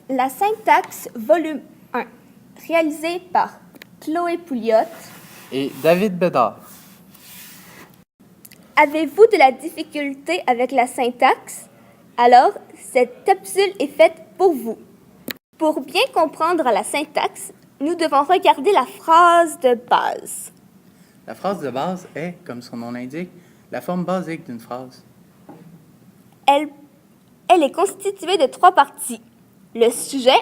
La syntaxe volume 1, réalisée par Chloé Pouliot et David Bédard. Avez-vous de la difficulté avec la syntaxe? Alors, cette capsule est faite pour vous. Pour bien comprendre la syntaxe, nous devons regarder la phrase de base. La phrase de base est, comme son nom l'indique, la forme basique d'une phrase. Elle est constituée de 3 parties: le sujet,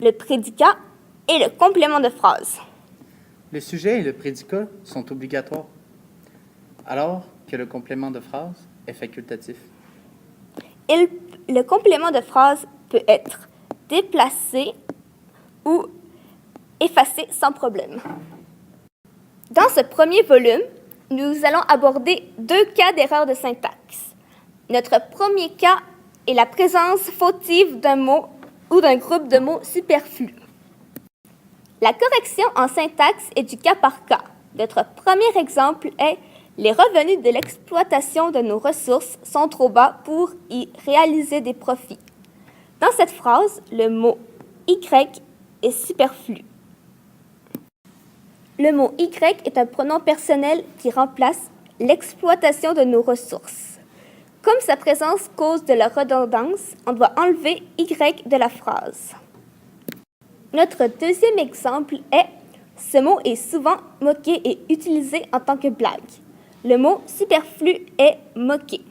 le prédicat et le complément de phrase. Le sujet et le prédicat sont obligatoires, alors que le complément de phrase est facultatif. Le complément de phrase peut être déplacé ou effacé sans problème. Dans ce premier volume, nous allons aborder 2 cas d'erreur de syntaxe. Notre premier cas est la présence fautive d'un mot ou d'un groupe de mots superflus. La correction en syntaxe est du cas par cas. Notre premier exemple est « Les revenus de l'exploitation de nos ressources sont trop bas pour y réaliser des profits ». Dans cette phrase, le mot « y » est superflu. Le mot « y » est un pronom personnel qui remplace l'exploitation de nos ressources. Comme sa présence cause de la redondance, on doit enlever « y » de la phrase. Notre deuxième exemple est « Ce mot est souvent moqué et utilisé en tant que blague ». Le mot superflu est « moquer ».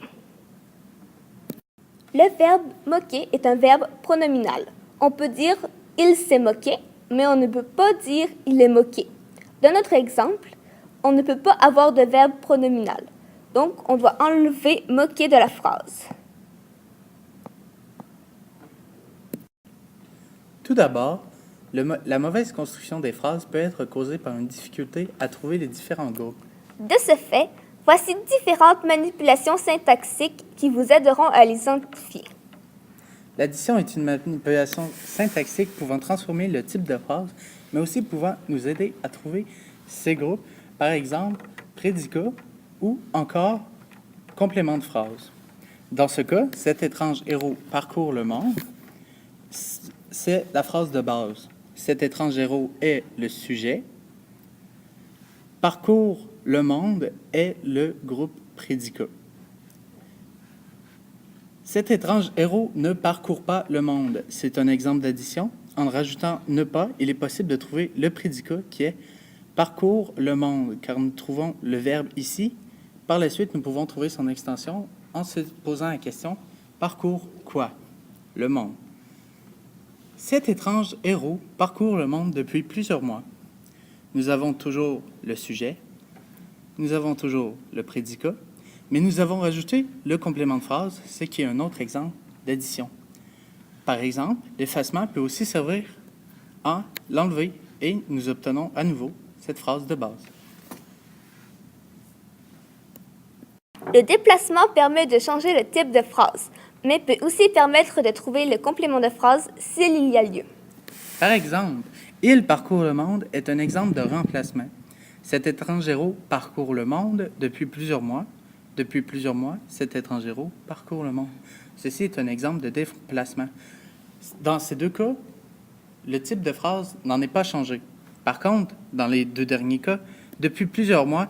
Le verbe « moquer » est un verbe pronominal. On peut dire « il s'est moqué », mais on ne peut pas dire « il est moqué ». Dans notre exemple, on ne peut pas avoir de verbe pronominal. Donc, on doit enlever « moquer » de la phrase. Tout d'abord, la mauvaise construction des phrases peut être causée par une difficulté à trouver les différents groupes. De ce fait, voici différentes manipulations syntaxiques qui vous aideront à les identifier. L'addition est une manipulation syntaxique pouvant transformer le type de phrase, mais aussi pouvant nous aider à trouver ces groupes, par exemple prédicat ou encore complément de phrase. Dans ce cas, cet étrange héros parcourt le monde, c'est la phrase de base. Cet étrange héros est le sujet. Parcourt le monde est le groupe prédicat. Cet étrange héros ne parcourt pas le monde. C'est un exemple d'addition. En rajoutant ne pas, il est possible de trouver le prédicat qui est parcourt le monde, car nous trouvons le verbe ici. Par la suite, nous pouvons trouver son extension en se posant la question parcourt quoi? Le monde. Cet étrange héros parcourt le monde depuis plusieurs mois. Nous avons toujours le sujet, nous avons toujours le prédicat, mais nous avons rajouté le complément de phrase, ce qui est un autre exemple d'addition. Par exemple, l'effacement peut aussi servir à l'enlever et nous obtenons à nouveau cette phrase de base. Le déplacement permet de changer le type de phrase, mais peut aussi permettre de trouver le complément de phrase s'il y a lieu. Par exemple, « Il parcourt le monde » est un exemple de remplacement. Cet étrange héros parcourt le monde depuis plusieurs mois. Depuis plusieurs mois, cet étrange héros parcourt le monde. Ceci est un exemple de déplacement. Dans ces 2 cas, le type de phrase n'en est pas changé. Par contre, dans les 2 derniers cas, depuis plusieurs mois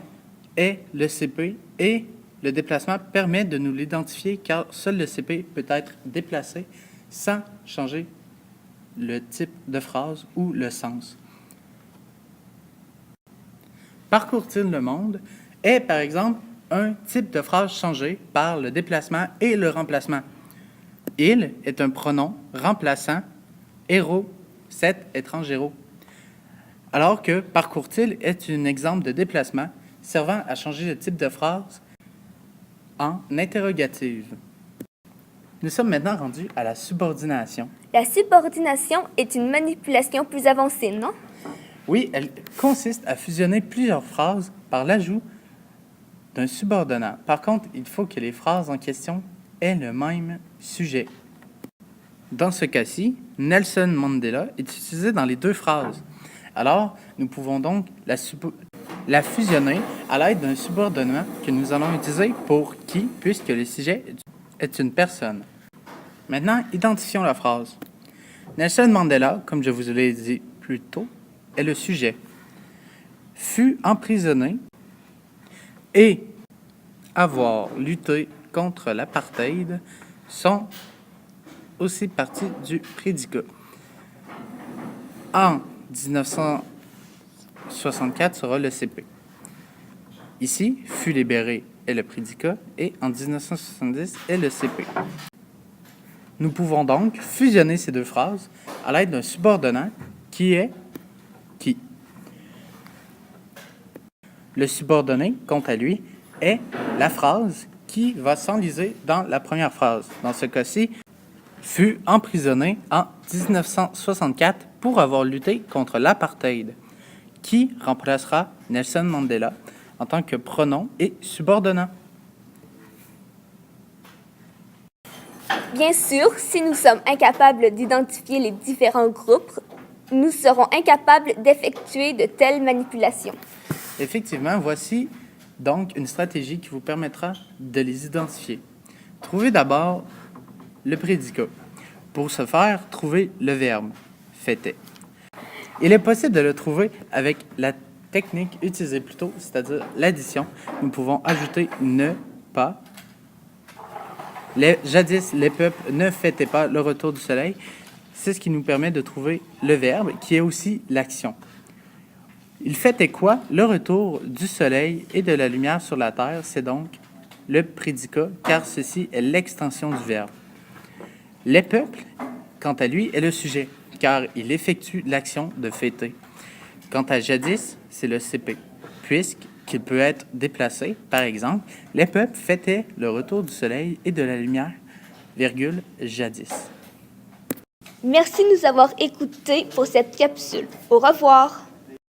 est le CP et le déplacement permet de nous l'identifier car seul le CP peut être déplacé sans changer le type de phrase ou le sens. Parcourt-il le monde est, par exemple, un type de phrase changé par le déplacement et le remplacement. Il est un pronom remplaçant héros, cet étrange héros. Alors que parcourt-il est un exemple de déplacement servant à changer le type de phrase en interrogative. Nous sommes maintenant rendus à la subordination. La subordination est une manipulation plus avancée, non? Oui, elle consiste à fusionner plusieurs phrases par l'ajout d'un subordonnat. Par contre, il faut que les phrases en question aient le même sujet. Dans ce cas-ci, Nelson Mandela est utilisé dans les 2 phrases. Alors, nous pouvons donc la fusionner à l'aide d'un subordonnat que nous allons utiliser pour qui, puisque le sujet est une personne. Maintenant, identifions la phrase. Nelson Mandela, comme je vous l'ai dit plus tôt, est le sujet. Fut emprisonné et avoir lutté contre l'apartheid sont aussi partie du prédicat. En 1964 sera le CP. Ici, fut libéré est le prédicat et en 1970 est le CP. Nous pouvons donc fusionner ces deux phrases à l'aide d'un subordonnat qui est qui. Le subordonné, quant à lui, est la phrase qui va s'enliser dans la première phrase. Dans ce cas-ci, fut emprisonné en 1964 pour avoir lutté contre l'apartheid, qui remplacera Nelson Mandela en tant que pronom et subordonnat. Bien sûr, si nous sommes incapables d'identifier les différents groupes, nous serons incapables d'effectuer de telles manipulations. Effectivement, voici donc une stratégie qui vous permettra de les identifier. Trouvez d'abord le prédicat. Pour ce faire, trouvez le verbe « fêter ». Il est possible de le trouver avec la technique utilisée plus tôt, c'est-à-dire l'addition. Nous pouvons ajouter « ne pas ». Jadis, les peuples ne fêtaient pas le retour du soleil. C'est ce qui nous permet de trouver le verbe, qui est aussi l'action. Il fêtait quoi? Le retour du soleil et de la lumière sur la terre, c'est donc le prédicat, car ceci est l'extension du verbe. Les peuples, quant à lui, est le sujet, car il effectue l'action de fêter. Quant à jadis, c'est le CP, puisqu'il peut être déplacé. Par exemple, les peuples fêtaient le retour du soleil et de la lumière, virgule, jadis. Merci de nous avoir écoutés pour cette capsule. Au revoir.